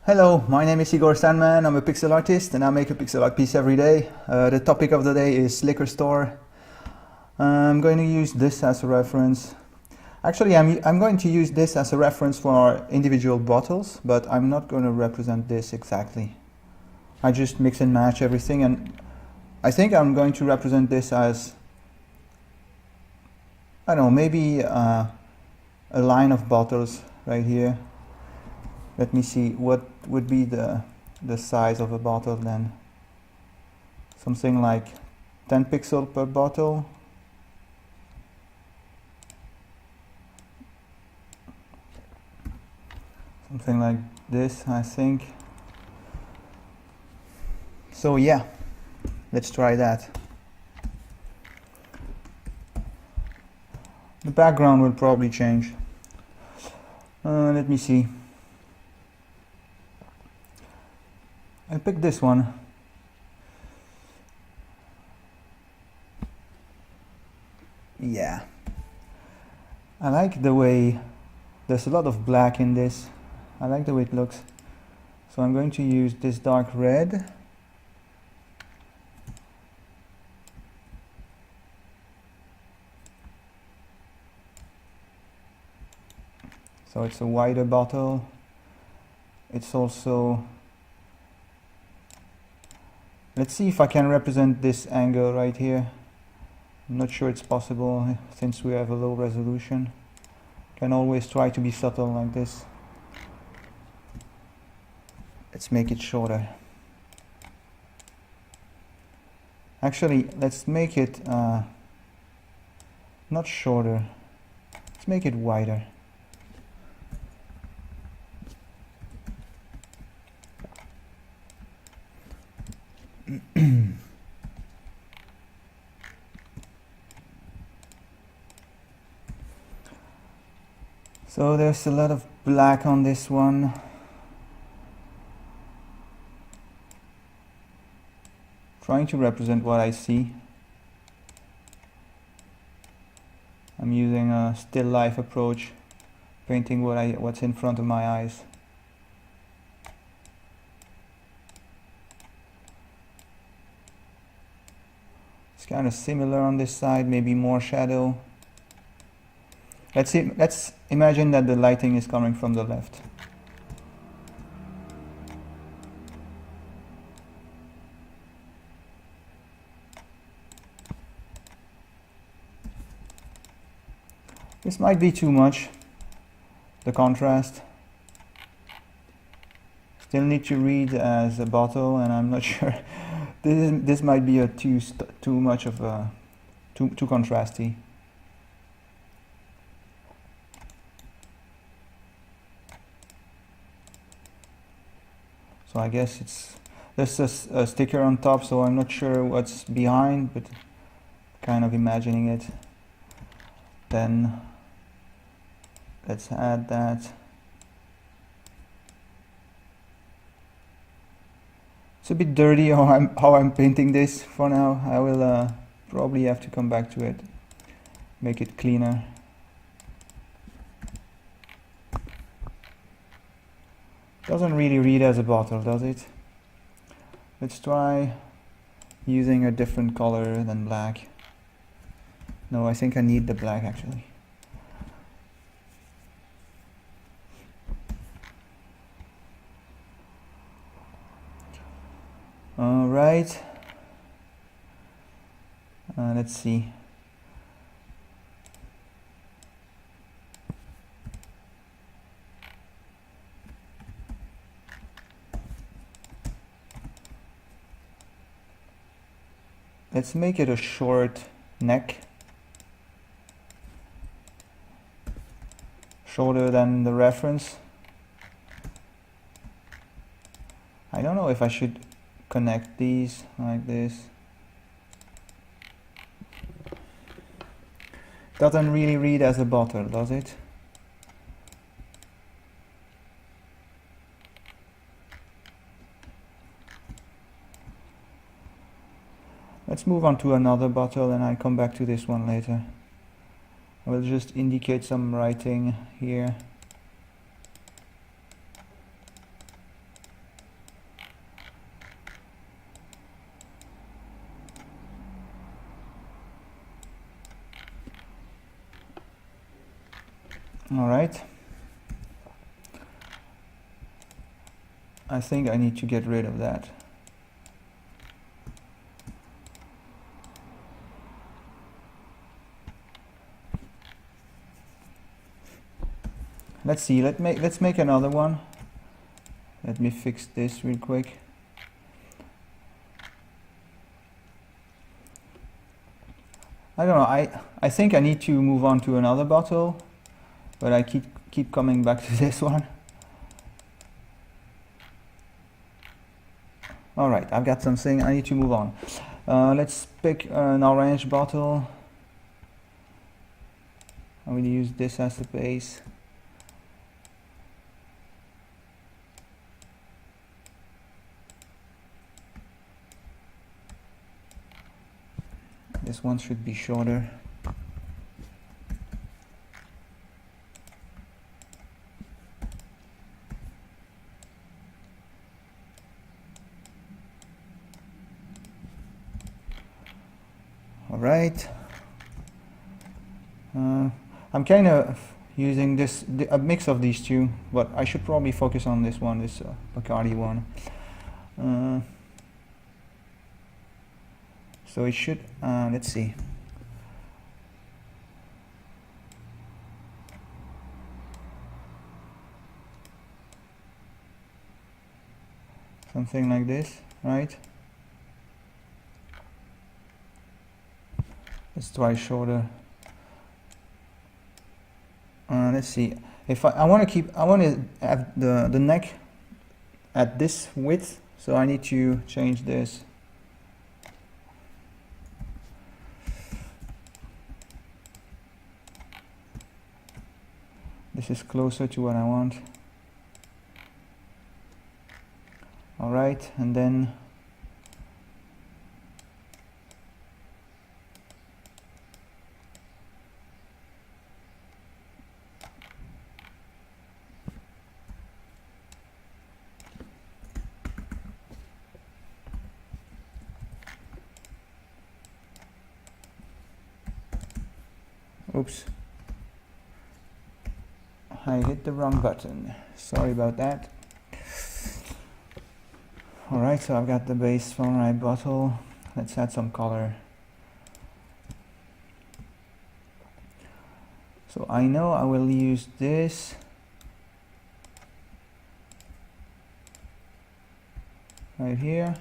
Hello, my name is Igor Sandman. I'm a pixel artist and I make a pixel art piece every day. The topic of the day is liquor store. I'm going to use this as a reference. Actually, I'm going to use this as a reference for our individual bottles, but I'm not going to represent this exactly. I just mix and match everything, and I think I'm going to represent this as, I don't know, maybe a line of bottles right here. Let me see, what would be the size of a bottle then? Something like 10 pixels per bottle. Something like this, I think. So yeah, let's try that. The background will probably change. Let me see. I picked this one. Yeah. I like the way there's a lot of black in this. I like the way it looks. So I'm going to use this dark red. So it's a wider bottle. It's also, let's see if I can represent this angle right here. I'm not sure it's possible since we have a low resolution. Can always try to be subtle like this. Let's make it shorter. Actually, let's make it not shorter. Let's make it wider. So there's a lot of black on this one. Trying to represent what I see. I'm using a still life approach, painting what's in front of my eyes. It's kind of similar on this side, maybe more shadow. Let's imagine that the lighting is coming from the left. This might be too much, the contrast. Still need to read as a bottle, and I'm not sure. This might be too much of a too contrasty. So I guess there's a sticker on top, so I'm not sure what's behind, but kind of imagining it. Then let's add that. It's a bit dirty how I'm painting this for now. I will probably have to come back to it, make it cleaner. Doesn't really read as a bottle, does it? Let's try using a different color than black. No, I think I need the black actually. All right. Let's see. Let's make it a short neck. Shorter than the reference. I don't know if I should connect these like this. Doesn't really read as a bottle, does it? Let's move on to another bottle and I'll come back to this one later. I will just indicate some writing here. All right. I think I need to get rid of that. Let's see, let's make another one. Let me fix this real quick. I don't know, I think I need to move on to another bottle, but I keep coming back to this one. Alright, I've got something, I need to move on. Let's pick an orange bottle. I will use this as the base. This one should be shorter. All right. I'm kind of using a mix of these two, but I should probably focus on this one, this Bacardi one. So it should, let's see. Something like this, right? Let's try shorter. Let's see. If I want to have the neck at this width, so I need to change this. This is closer to what I want. All right, and then oops. I hit the wrong button. Sorry about that. Alright, so I've got the base for my bottle. Let's add some color. So I know I will use this. Right here.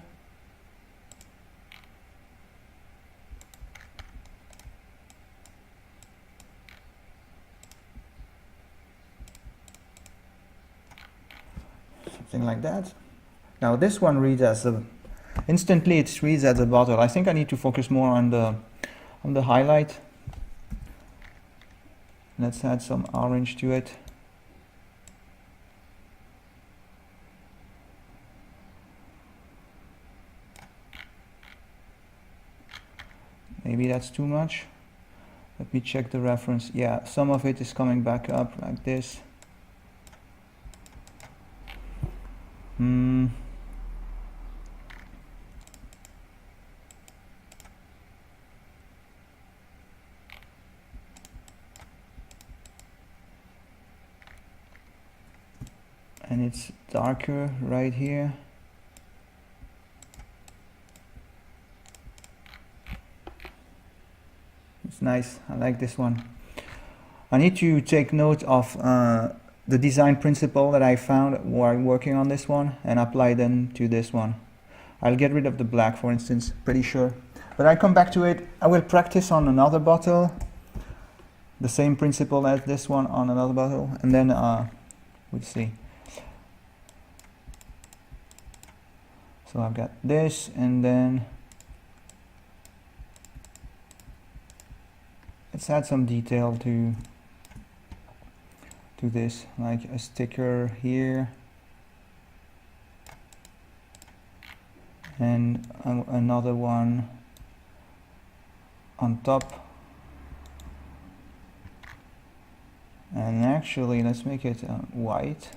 Something like that. Now this one reads as a, instantly it reads as a bottle. I think I need to focus more on the highlight. Let's add some orange to it. Maybe that's too much. Let me check the reference. Yeah, some of it is coming back up like this. And it's darker right here. It's nice, I like this one. I need to take note of the design principle that I found while working on this one and apply them to this one. I'll get rid of the black, for instance, pretty sure. But I'll come back to it. I will practice on another bottle, the same principle as this one on another bottle, and then we'll see. So I've got this, and then let's add some detail to this, like a sticker here, and another one on top. And actually, let's make it white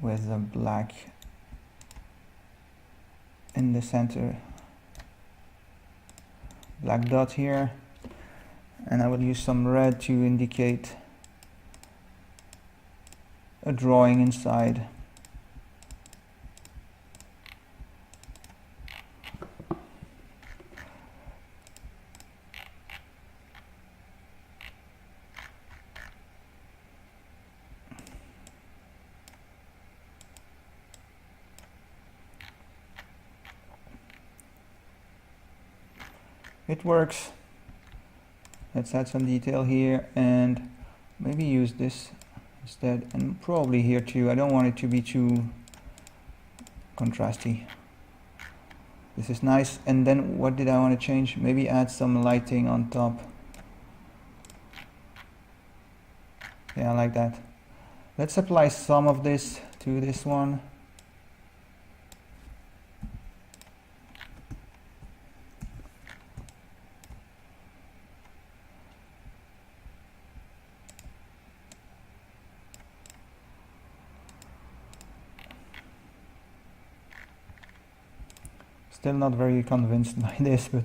with a black in the center, black dot here, and I will use some red to indicate a drawing inside. It works. Let's add some detail here and maybe use this instead, and probably here too. I don't want it to be too contrasty. This is nice. And then what did I want to change? Maybe add some lighting on top. Yeah, I like that. Let's apply some of this to this one. Still not very convinced by this, but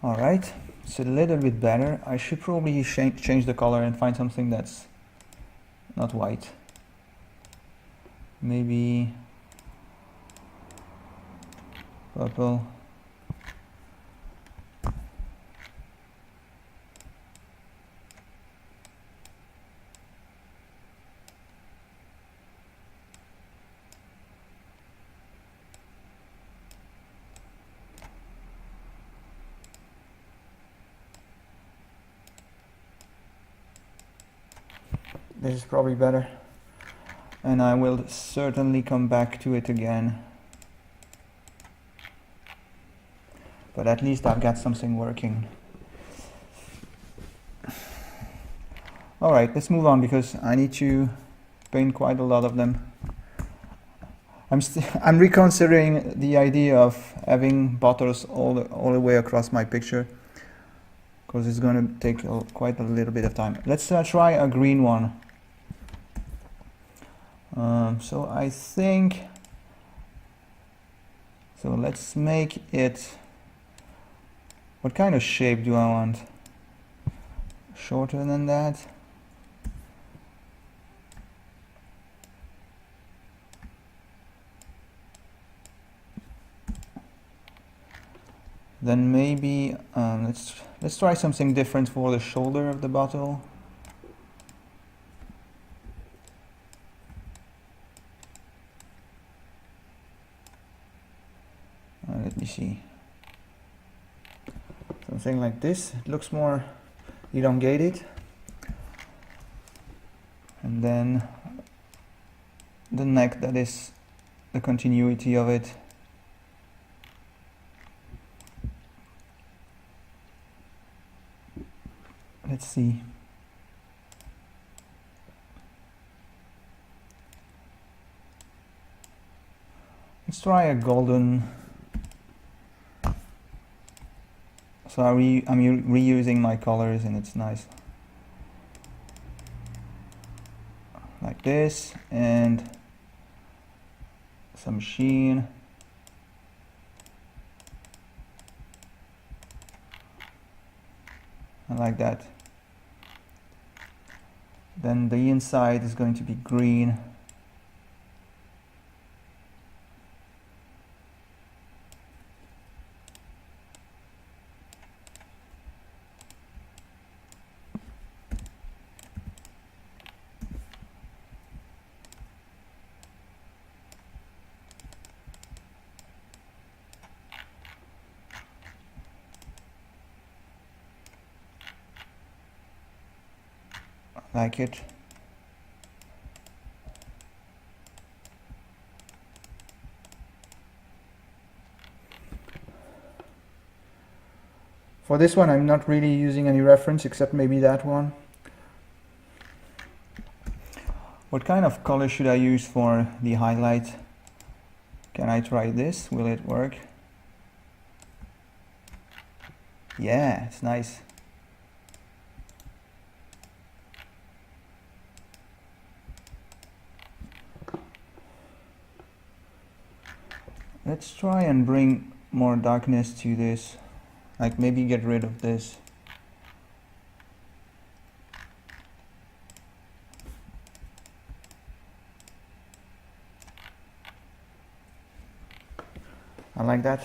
alright, it's a little bit better. I should probably change the color and find something that's not white. Maybe purple. This is probably better, and I will certainly come back to it again, but at least I've got something working. Alright, let's move on because I need to paint quite a lot of them. I'm reconsidering the idea of having bottles all the way across my picture, because it's going to take quite a little bit of time. Let's try a green one. So I think, so let's make it, what kind of shape do I want? Shorter than that? Then maybe let's try something different for the shoulder of the bottle. Let me see. Something like this. It looks more elongated. And then the neck, that is the continuity of it. Let's see. Let's try a golden. So I'm reusing my colors, and it's nice. Like this, and some sheen. I like that. Then the inside is going to be green. Like it. For this one, I'm not really using any reference except maybe that one. What kind of color should I use for the highlight? Can I try this? Will it work? Yeah, it's nice. Let's try and bring more darkness to this. Like maybe get rid of this. I like that.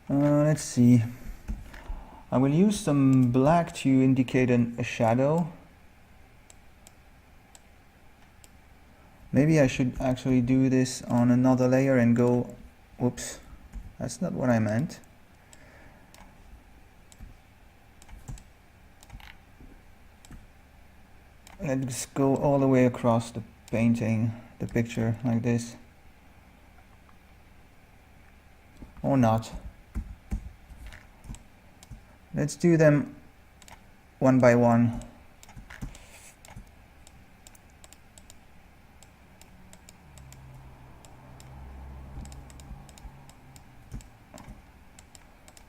Let's see. I will use some black to indicate a shadow. Maybe I should actually do this on another layer and go, whoops, that's not what I meant. Let's go all the way across the painting, the picture, like this. Or not. Let's do them one by one.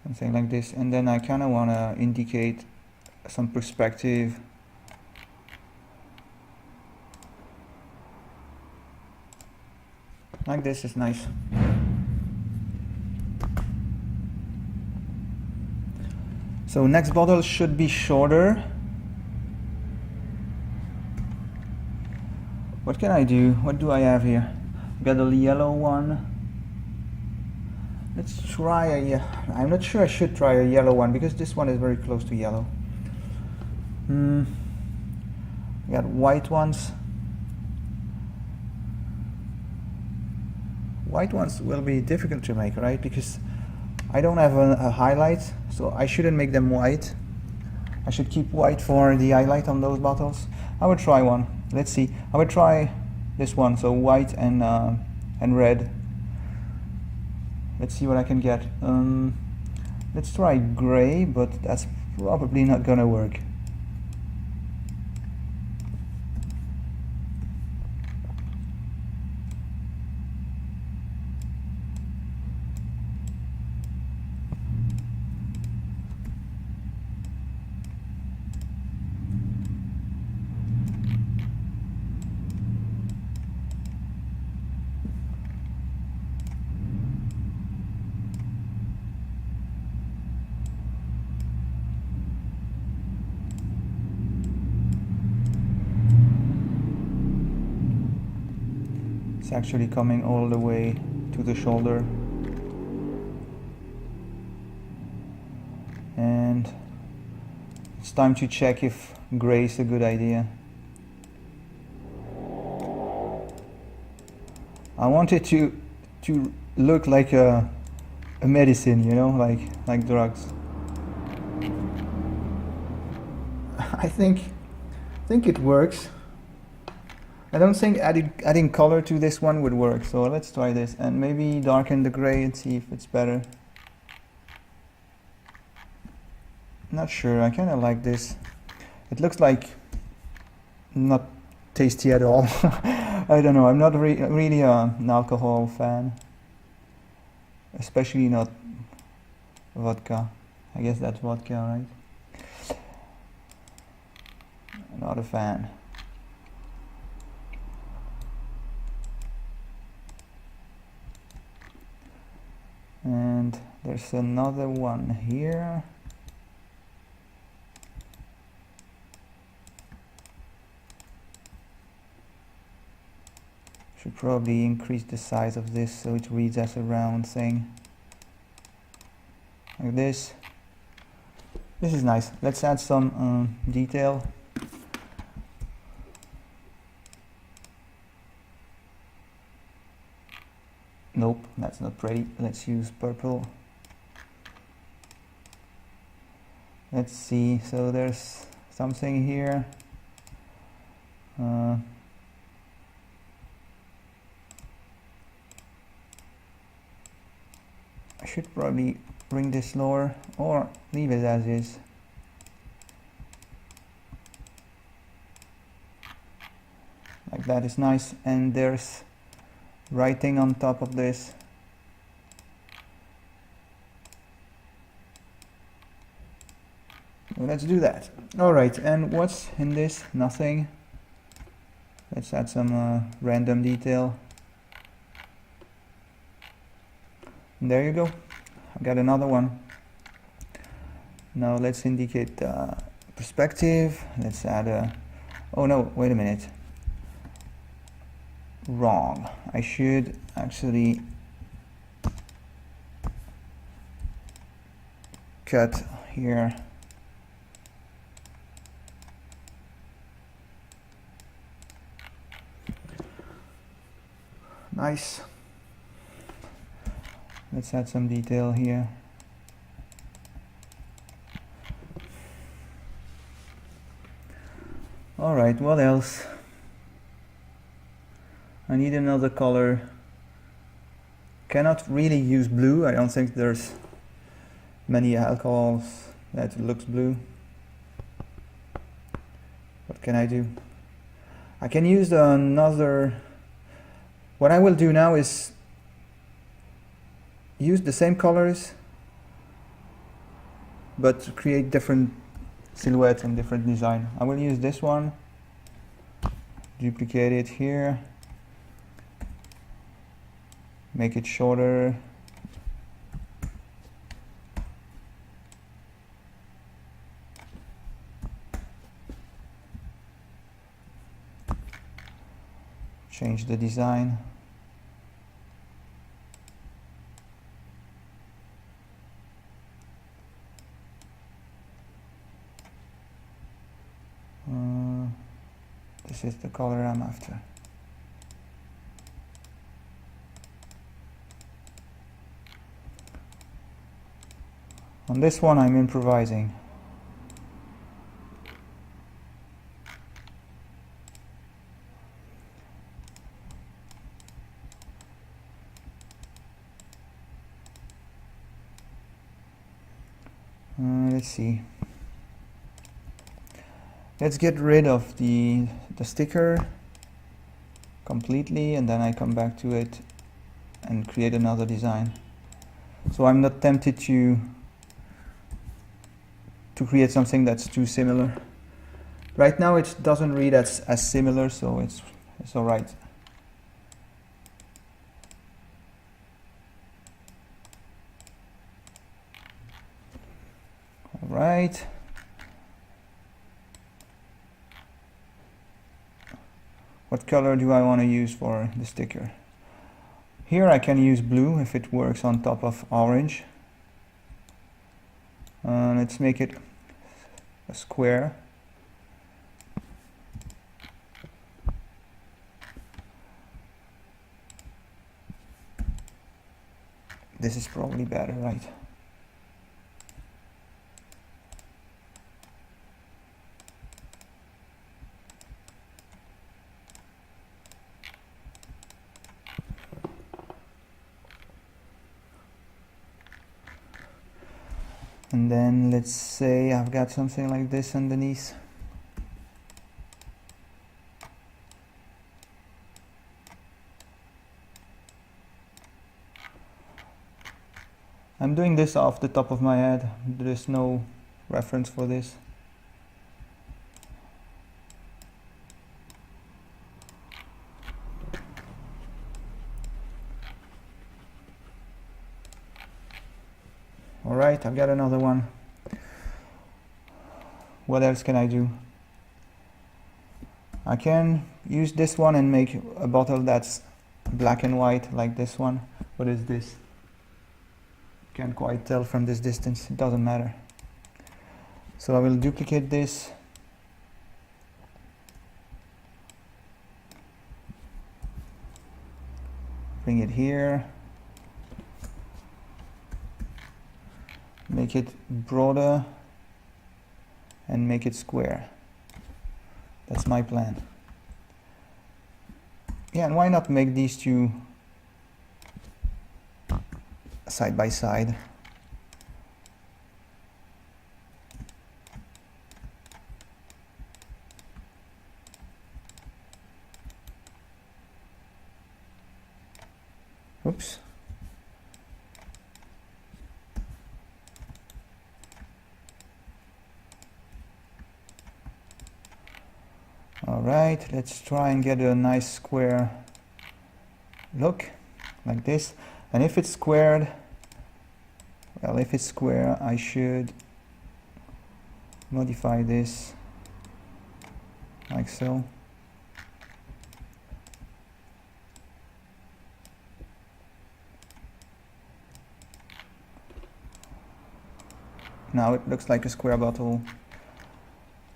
Something like this, and then I kind of want to indicate some perspective. Like this is nice. So next bottle should be shorter. What can I do? What do I have here? Got a yellow one. Let's try a, I'm not sure I should try a yellow one because this one is very close to yellow. Got white ones. White ones will be difficult to make, right? Because I don't have a highlight, so I shouldn't make them white. I should keep white for the highlight on those bottles. I will try one. Let's see. I will try this one, so white and red. Let's see what I can get. Let's try gray, but that's probably not gonna work. It's actually coming all the way to the shoulder. And it's time to check if gray is a good idea. I want it to look like a medicine, you know, like drugs. I think it works. I don't think adding color to this one would work, so let's try this and maybe darken the gray and see if it's better. Not sure, I kind of like this. It looks like not tasty at all. I don't know, I'm not really an alcohol fan. Especially not vodka. I guess that's vodka, right? Not a fan. And there's another one here. Should probably increase the size of this so it reads as a round thing. Like this. This is nice. Let's add some detail. Nope, that's not pretty. Let's use purple. Let's see, so there's something here. I should probably bring this lower or leave it as is. Like that is nice, and there's writing on top of this. Well, let's do that. Alright, and what's in this? Nothing. Let's add some random detail. And there you go. I've got another one. Now let's indicate perspective. Let's add a... Oh no, wait a minute. Wrong. I should actually cut here. Nice. Let's add some detail here. Alright, what else? I need another color. Cannot really use blue. I don't think there's many alcohols that looks blue. What can I do? I can use another... What I will do now is use the same colors but create different silhouettes and different design. I will use this one, duplicate it here, make it shorter, change the design. This is the color I'm after. On this one I'm improvising. Let's see. Let's get rid of the sticker completely, and then I come back to it and create another design. So I'm not tempted to create something that's too similar. Right now it doesn't read as similar, so it's alright. Alright. What color do I want to use for the sticker? Here I can use blue if it works on top of orange. Let's make it a square. This is probably better, right? And then let's say I've got something like this underneath. I'm doing this off the top of my head. There's no reference for this. Alright, I've got another one. What else can I do? I can use this one and make a bottle that's black and white like this one. What is this? Can't quite tell from this distance. It doesn't matter. So I will duplicate this. Bring it here. Make it broader and make it square. That's my plan. Yeah, and why not make these two side by side. Oops. Alright, let's try and get a nice square look like this. And if it's squared, well, if it's square, I should modify this like so. Now it looks like a square bottle.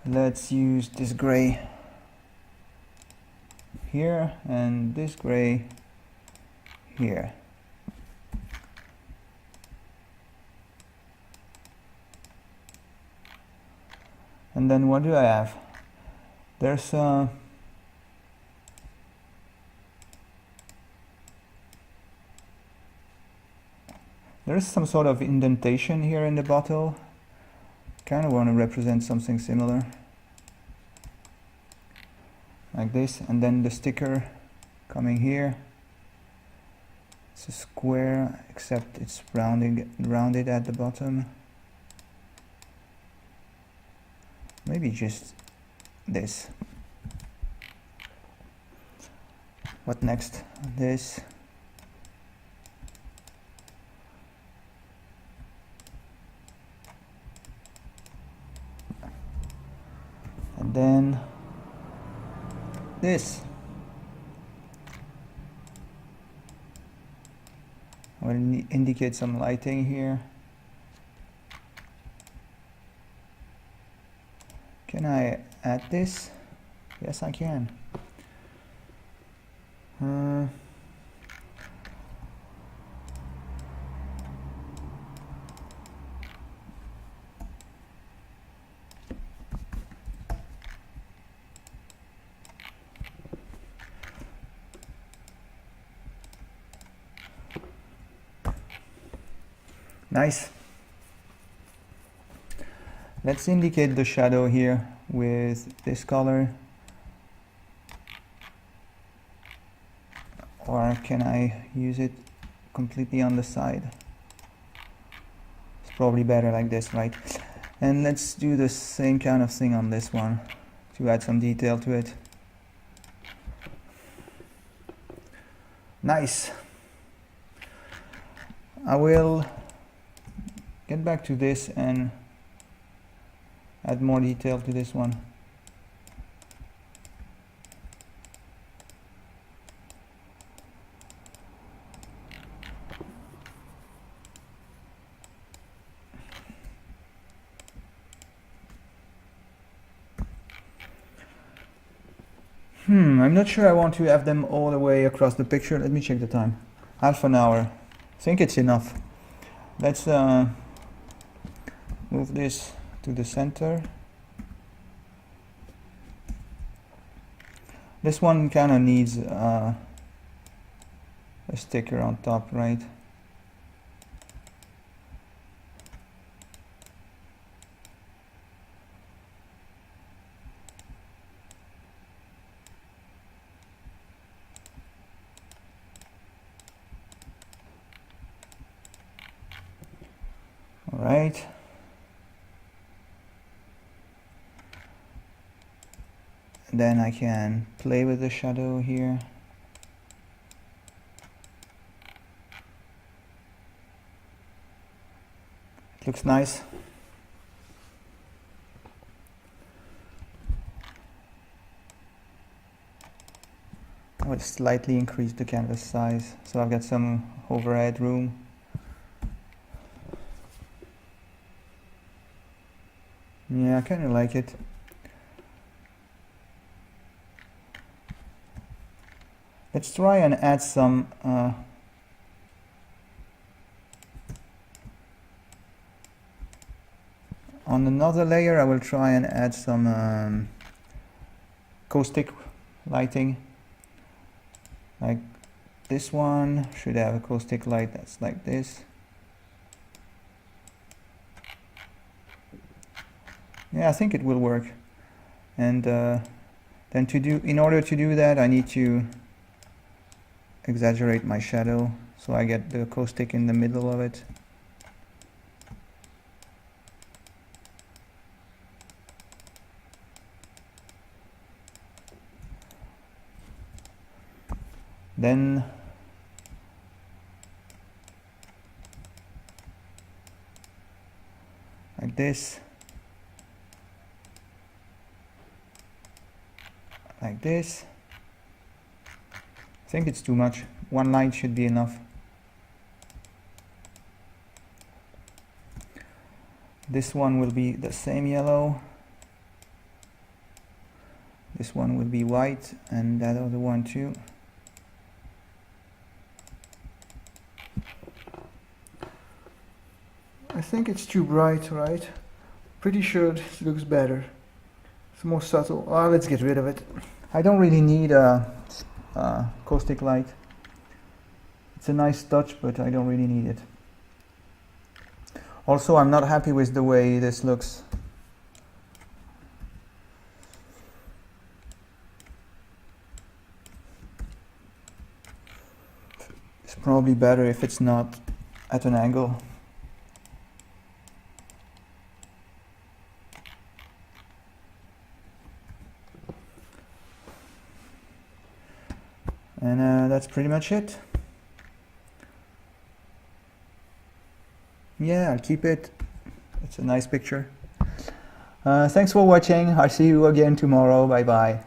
Let's use this gray here and this gray here. And then what do I have? There's some sort of indentation here in the bottle. Kind of want to represent something similar like this, and then the sticker coming here. It's a square except it's rounded at the bottom. Maybe just this. What next? This. And then this. I will indicate some lighting here. Can I add this? Yes, I can. Nice. Let's indicate the shadow here with this color. Or can I use it completely on the side? It's probably better like this, right? And let's do the same kind of thing on this one to add some detail to it. Nice. I will get back to this and add more detail to this one. I'm not sure I want to have them all the way across the picture. Let me check the time. Half an hour. I think it's enough. Let's move this to the center. This one kind of needs a sticker on top, right? All right. Then I can play with the shadow here. It looks nice. I would slightly increase the canvas size so I've got some overhead room. Yeah, I kind of like it. Let's try and add some on another layer. I will try and add some caustic lighting. Like this one should have a caustic light that's like this. Yeah, I think it will work. And then in order to do that, I need to exaggerate my shadow so I get the caustic in the middle of it. Then like this, like this. I think it's too much. One line should be enough. This one will be the same yellow. This one will be white, and that other one too. I think it's too bright, right? Pretty sure this looks better. It's more subtle. Let's get rid of it. I don't really need a caustic light. It's a nice touch, but I don't really need it. Also, I'm not happy with the way this looks. It's probably better if it's not at an angle. And that's pretty much it. Yeah, I'll keep it. It's a nice picture. Thanks for watching. I'll see you again tomorrow. Bye bye.